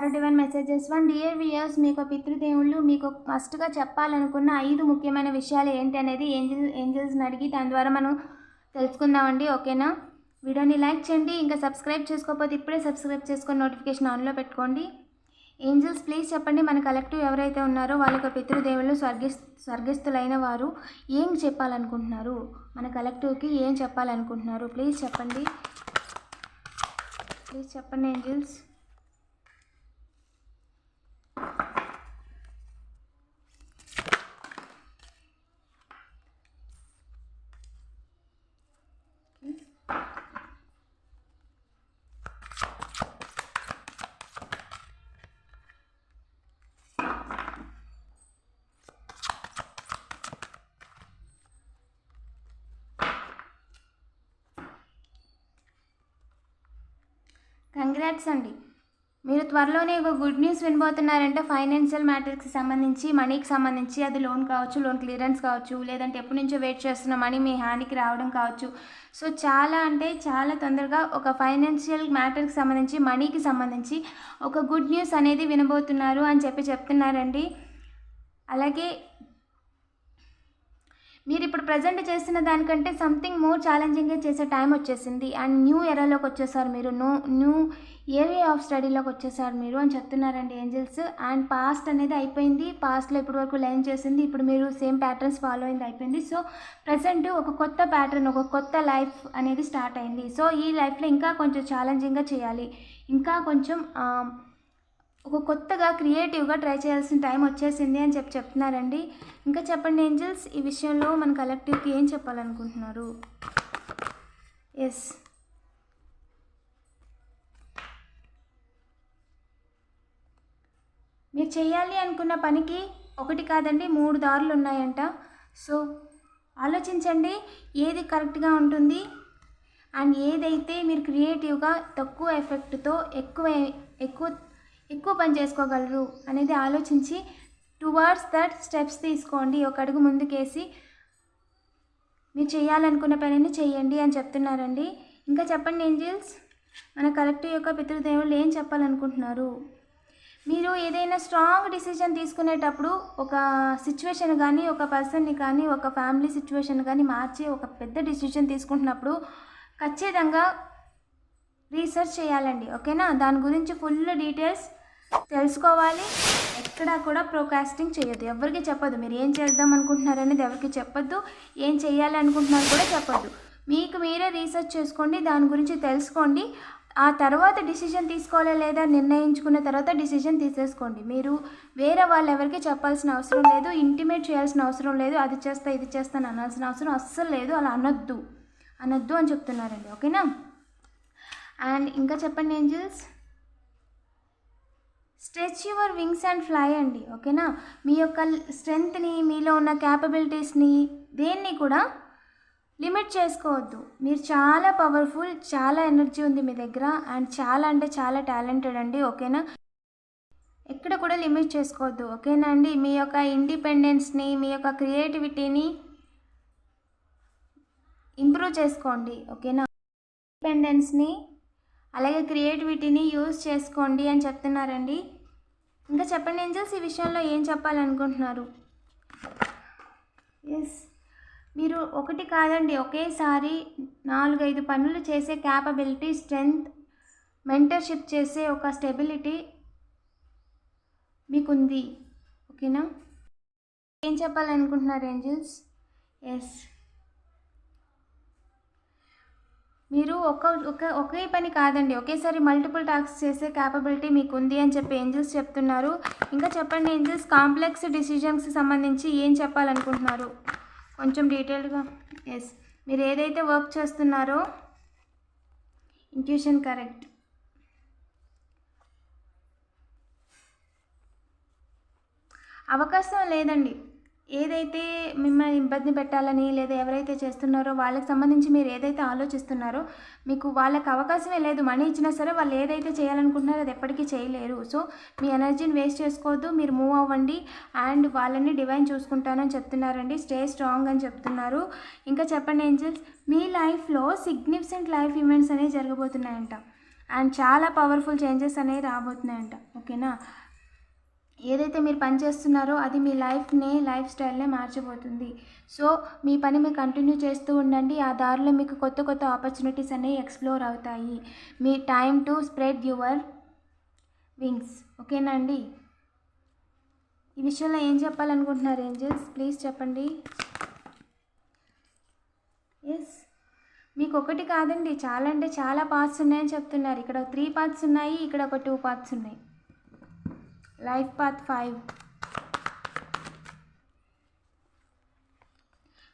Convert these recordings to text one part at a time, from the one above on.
Tarot divine messages 1. Dear viewers, మీకు పితృదేవుళ్ళు మీకు ఫస్ట్గా చెప్పాలనుకున్న 5 ముఖ్యమైన విషయాలు ఏంటి అనేది ఏంజల్స్ని అడిగి దాని ద్వారా మనం తెలుసుకుందామండి. ఓకేనా? వీడియోని లైక్ చేయండి. ఇంకా సబ్స్క్రైబ్ చేసుకోకపోతే ఇప్పుడే సబ్స్క్రైబ్ చేసుకొని నోటిఫికేషన్ ఆన్లో పెట్టుకోండి. ఏంజల్స్ ప్లీజ్ చెప్పండి, మన కలెక్టివ్ ఎవరైతే ఉన్నారో వాళ్ళకి పితృదేవుళ్ళు స్వర్గస్థులైన వారు ఏం చెప్పాలనుకుంటున్నారు, మన కలెక్టివ్కి ఏం చెప్పాలనుకుంటున్నారు ప్లీజ్ చెప్పండి. ఏంజల్స్. కంగ్రాట్స్ అండి, మీరు త్వరలోనే ఒక గుడ్ న్యూస్ వినబోతున్నారంటే ఫైనాన్షియల్ మ్యాటర్స్కి సంబంధించి, మనీకి సంబంధించి. అది లోన్ కావచ్చు, లోన్ క్లియరెన్స్ కావచ్చు, లేదంటే ఎప్పటి నుంచో వెయిట్ చేస్తున్న మనీ మీ హ్యాండ్కి రావడం కావచ్చు. సో చాలా అంటే చాలా తొందరగా ఒక ఫైనాన్షియల్ మ్యాటర్కి సంబంధించి, మనీకి సంబంధించి ఒక గుడ్ న్యూస్ అనేది వినబోతున్నారు అని చెప్తున్నారండి. అలాగే మీరు ఇప్పుడు ప్రజెంట్ చేస్తున్న దానికంటే సంథింగ్ మోర్ ఛాలెంజింగ్గా చేసే టైం వచ్చేసింది. అండ్ న్యూ ఎరాలోకి వచ్చేసారు మీరు, న్యూ ఏరియా ఆఫ్ స్టడీలోకి వచ్చేసారు మీరు అని చెప్తున్నారండి ఏంజల్స్. అండ్ పాస్ట్ అనేది అయిపోయింది, పాస్ట్లో ఇప్పటి వరకు లైన్ చేసింది, ఇప్పుడు మీరు సేమ్ ప్యాటర్న్స్ ఫాలో అయింది అయిపోయింది. సో ప్రజెంట్ ఒక కొత్త ప్యాటర్న్, ఒక కొత్త లైఫ్ అనేది స్టార్ట్ అయింది. సో ఈ లైఫ్లో ఇంకా కొంచెం ఛాలెంజింగ్గా చేయాలి, ఇంకా కొంచెం ఒక కొత్తగా క్రియేటివ్గా ట్రై చేయాల్సిన టైం వచ్చేసింది అని చెప్తున్నారండి. ఇంకా చెప్పండి ఏంజల్స్, ఈ విషయంలో మన కలెక్టివ్కి ఏం చెప్పాలనుకుంటున్నారు? ఎస్, మీరు చేయాలి అనుకున్న పనికి ఒకటి కాదండి 3 దారులు ఉన్నాయంట. సో ఆలోచించండి ఏది కరెక్ట్గా ఉంటుంది అండ్ ఏదైతే మీరు క్రియేటివ్గా తక్కువ ఎఫెక్ట్తో ఎక్కువ పని చేసుకోగలరు అనేది ఆలోచించి టువర్డ్స్ దట్ స్టెప్స్ తీసుకోండి. ఒక అడుగు ముందుకేసి మీరు చేయాలనుకున్న పనిని చేయండి అని చెప్తున్నారండి. ఇంకా చెప్పండి ఏంజల్స్, మన కలెక్టివ్ యొక్క పితృదేవుళ్ళు ఏం చెప్పాలనుకుంటున్నారు? మీరు ఏదైనా స్ట్రాంగ్ డిసిజన్ తీసుకునేటప్పుడు ఒక సిచ్యువేషన్ కానీ, ఒక పర్సన్ని కానీ, ఒక ఫ్యామిలీ సిచ్యువేషన్ కానీ మార్చి ఒక పెద్ద డిసిజన్ తీసుకుంటున్నప్పుడు ఖచ్చితంగా రీసెర్చ్ చేయాలండి. ఓకేనా? దాని గురించి ఫుల్ డీటెయిల్స్ తెలుసుకోవాలి. ఎక్కడా కూడా ప్రోకాస్టింగ్ చేయొద్దు, ఎవరికి చెప్పొద్దు. మీరు ఏం చేద్దాం అనుకుంటున్నారు అనేది ఎవరికి చెప్పొద్దు, ఏం చేయాలి అనుకుంటున్నారు కూడా చెప్పొద్దు. మీకు మీరే రీసెర్చ్ చేసుకోండి, దాని గురించి తెలుసుకోండి. ఆ తర్వాత డిసిజన్ తీసుకోవాలా లేదా నిర్ణయించుకున్న తర్వాత డిసిజన్ తీసేసుకోండి. మీరు వేరే వాళ్ళు ఎవరికి చెప్పాల్సిన అవసరం లేదు, ఇంటిమేట్ చేయాల్సిన అవసరం లేదు. అది చేస్తా ఇది చేస్తాను అనాల్సిన అవసరం అస్సలు లేదు. అలా అనొద్దు అని చెప్తున్నారండి. ఓకేనా? అండ్ ఇంకా చెప్పండి angels, stretch your wings and fly అండి. ఓకేనా? మీ యొక్క స్ట్రెంగ్త్ని, మీలో ఉన్న క్యాపబిలిటీస్ని దేన్ని కూడా లిమిట్ చేసుకోవద్దు. మీరు చాలా పవర్ఫుల్, చాలా ఎనర్జీ ఉంది మీ దగ్గర అండ్ చాలా అంటే చాలా టాలెంటెడ్ అండి. ఓకేనా? ఎక్కడ కూడా లిమిట్ చేసుకోవద్దు. ఓకేనా అండి? మీ యొక్క ఇండిపెండెన్స్ని, మీ యొక్క క్రియేటివిటీని ఇంప్రూవ్ చేసుకోండి. ఓకేనా? ఇండిపెండెన్స్ని అలాగే క్రియేటివిటీని యూజ్ చేసుకోండి అని చెప్తున్నారండి. ఇంకా చెప్పండి ఏంజల్స్, ఈ విషయంలో ఏం చెప్పాలనుకుంటున్నారు? ఎస్, మీరు ఒకటి కాదండి ఒకేసారి 4-5 పనులు చేసే క్యాపబిలిటీ, స్ట్రెంగ్త్, మెంటర్షిప్ చేసే ఒక స్టెబిలిటీ మీకుంది. ఓకేనా? ఏం చెప్పాలనుకుంటున్నారు ఏంజల్స్? ఎస్, మీరు ఒకే పని కాదండి ఒకేసారి మల్టిపుల్ టాస్క్స్ చేసే క్యాపబిలిటీ మీకు ఉంది అని చెప్పి ఏంజల్స్ చెప్తున్నారు. ఇంకా చెప్పండి ఏంజల్స్, కాంప్లెక్స్ డిసిజన్స్కి సంబంధించి ఏం చెప్పాలనుకుంటున్నారు కొంచెం డీటెయిల్గా? ఎస్, మీరు ఏదైతే వర్క్ చేస్తున్నారో ఇంట్యూషన్ కరెక్ట్. అవకాశం లేదండి. ఏదైతే మిమ్మల్ని ఇబ్బంది పెట్టాలని లేదా ఎవరైతే చేస్తున్నారో వాళ్ళకి సంబంధించి మీరు ఏదైతే ఆలోచిస్తున్నారో మీకు వాళ్ళకి అవకాశమే లేదు. మనీ ఇచ్చినా సరే వాళ్ళు ఏదైతే చేయాలనుకుంటున్నారో అది ఎప్పటికీ చేయలేరు. సో మీ ఎనర్జీని వేస్ట్ చేసుకోవద్దు, మీరు మూవ్ అవ్వండి అండ్ వాళ్ళని డివైన్ చూసుకుంటానని చెప్తున్నారండి. స్టే స్ట్రాంగ్ అని చెప్తున్నారు. ఇంకా చెప్పండి ఏంజల్స్, మీ లైఫ్లో సిగ్నిఫికెంట్ లైఫ్ ఈవెంట్స్ అనేవి జరగబోతున్నాయంట. అండ్ చాలా పవర్ఫుల్ చేంజెస్ అనేవి రాబోతున్నాయంట. ఓకేనా, ఏదైతే మీరు పని చేస్తున్నారో అది మీ లైఫ్ స్టైల్నే మార్చబోతుంది. సో మీ పని మీరు కంటిన్యూ చేస్తూ ఉండండి. ఆ దారిలో మీకు కొత్త కొత్త ఆపర్చునిటీస్ అనేవి ఎక్స్ప్లోర్ అవుతాయి. మీ time to spread your wings. ఓకేనా అండి, ఈ విషయంలో ఏం చెప్పాలనుకుంటున్నారు ఏంజల్స్, ప్లీజ్ చెప్పండి. ఎస్, మీకు ఒకటి కాదండి, చాలా అంటే చాలా పార్ట్స్ ఉన్నాయని చెప్తున్నారు. ఇక్కడ 3 పార్ట్స్ ఉన్నాయి, ఇక్కడ ఒక 2 పార్ట్స్ ఉన్నాయి. Life path 5.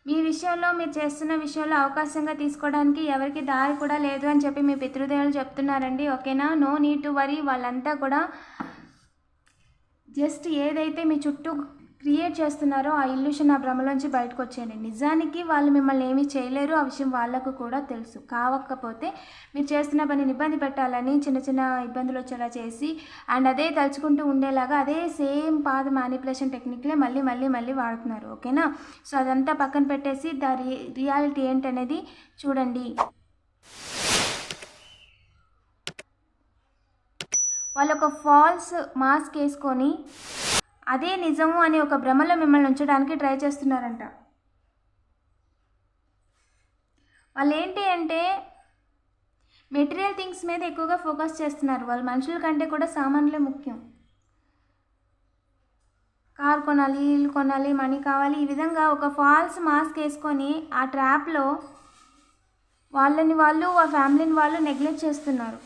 మీ విషయంలో, మీరు చేస్తున్న విషయంలో అవకాశంగా తీసుకోవడానికి ఎవరికి దారి కూడా లేదు అని చెప్పి మీ పితృదేవులు చెప్తున్నారండి. ఓకేనా, నో నీడ్ టు వరీ. వాళ్ళంతా కూడా జస్ట్ ఏదైతే మీ చుట్టూ క్రియేట్ చేస్తున్నారో ఆ ఇల్యూషన్, ఆ భ్రమలోంచి బయటకు వచ్చేయండి. నిజానికి వాళ్ళు మిమ్మల్ని ఏమీ చేయలేరు, ఆ విషయం వాళ్ళకు కూడా తెలుసు. కావకపోతే మీరు చేస్తున్న పనిని ఇబ్బంది పెట్టాలని చిన్న చిన్న ఇబ్బందులు వచ్చేలా చేసి అండ్ అదే తలుచుకుంటూ ఉండేలాగా అదే సేమ్ పాత మ్యానిపులేషన్ టెక్నిక్లే మళ్ళీ వాడుతున్నారు. ఓకేనా, సో అదంతా పక్కన పెట్టేసి రియాలిటీ ఏంటనేది చూడండి. వాళ్ళు ఒక ఫాల్స్ మాస్క్ వేసుకొని అదే నిజము అని ఒక భ్రమలో మిమ్మల్ని ఉంచడానికి ట్రై చేస్తున్నారంట. వాళ్ళు ఏంటి అంటే మెటీరియల్ థింగ్స్ మీద ఎక్కువగా ఫోకస్ చేస్తున్నారు. వాళ్ళు మనుషుల కంటే కూడా సామాన్లే ముఖ్యం. కార్ కొనాలి, ఇల్లు కొనాలి, మనీ కావాలి, ఈ విధంగా ఒక ఫాల్స్ మాస్క్ వేసుకొని ఆ ట్రాప్లో వాళ్ళని వాళ్ళు, ఆ ఫ్యామిలీని వాళ్ళు నెగ్లెక్ట్ చేస్తున్నారు.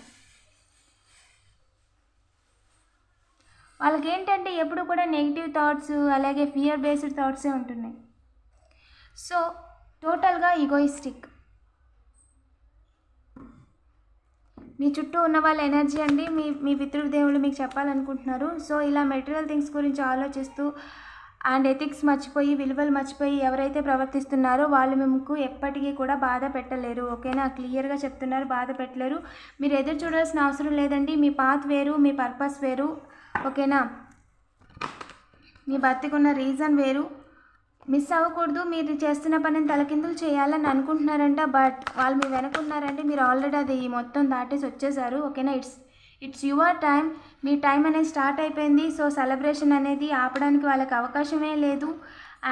వాళ్ళకి ఏంటంటే ఎప్పుడు కూడా నెగిటివ్ థాట్స్, అలాగే ఫియర్ బేస్డ్ థాట్సే ఉంటున్నాయి. సో టోటల్గా ఈగోయిస్టిక్. మీ చుట్టూ ఉన్న వాళ్ళ ఎనర్జీ అండి మీ పితృదేవులు మీకు చెప్పాలనుకుంటున్నారు. సో ఇలా మెటీరియల్ థింగ్స్ గురించి ఆలోచిస్తూ అండ్ ఎథిక్స్ మర్చిపోయి, విలువలు మర్చిపోయి ఎవరైతే ప్రవర్తిస్తున్నారో వాళ్ళు మీకు ఎప్పటికీ కూడా బాధ పెట్టలేరు. ఓకేనా, క్లియర్గా చెప్తున్నారు, బాధ పెట్టలేరు. మీరు ఎదురు చూడాల్సిన అవసరం లేదండి. మీ పాత్ వేరు, మీ పర్పస్ వేరు. ఓకేనా, మీ బతికున్న రీజన్ వేరు. మిస్ అవ్వకూడదు. మీరు చేస్తున్న పనిని తలకిందులు చేయాలని అనుకుంటున్నారంట, బట్ వాళ్ళు మీ వెనుకున్నారంటే మీరు ఆల్రెడీ అది మొత్తం దాటేసి వచ్చేసారు. ఓకేనా, ఇట్స్ యువర్ టైం. మీ టైం అనేది స్టార్ట్ అయిపోయింది. సో సెలబ్రేషన్ అనేది ఆపడానికి వాళ్ళకి అవకాశమే లేదు.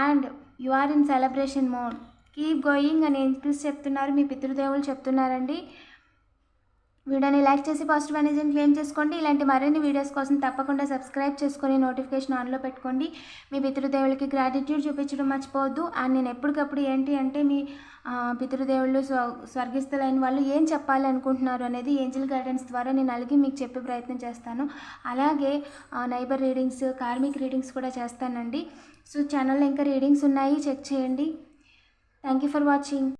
And you are in celebration mode. Keep going అని ఏంజల్స్ చెప్తున్నారు, మీ పితృదేవులు చెప్తున్నారండి. వీడియోని లైక్ చేసి పాజిటివ్ ఎనర్జీని క్లెయిమ్ చేసుకోండి. ఇలాంటి మరిన్ని వీడియోస్ కోసం తప్పకుండా సబ్స్క్రైబ్ చేసుకొని నోటిఫికేషన్ ఆన్లో పెట్టుకోండి. మీ పితృదేవులకి గ్రాటిట్యూడ్ చూపించడం మర్చిపోవద్దు. అండ్ నేను ఎప్పటికప్పుడు ఏంటి అంటే మీ పితృదేవుళ్ళు స్వర్గస్థులైన వాళ్ళు ఏం చెప్పాలి అనుకుంటున్నారు అనేది ఏంజల్ గైడెన్స్ ద్వారా నేను అలిగి మీకు చెప్పే ప్రయత్నం చేస్తాను. అలాగే నైబర్ రీడింగ్స్, కార్మిక్ రీడింగ్స్ కూడా చేస్తానండి. సో ఛానల్లో ఇంకా రీడింగ్స్ ఉన్నాయి, చెక్ చేయండి. Thank you for watching.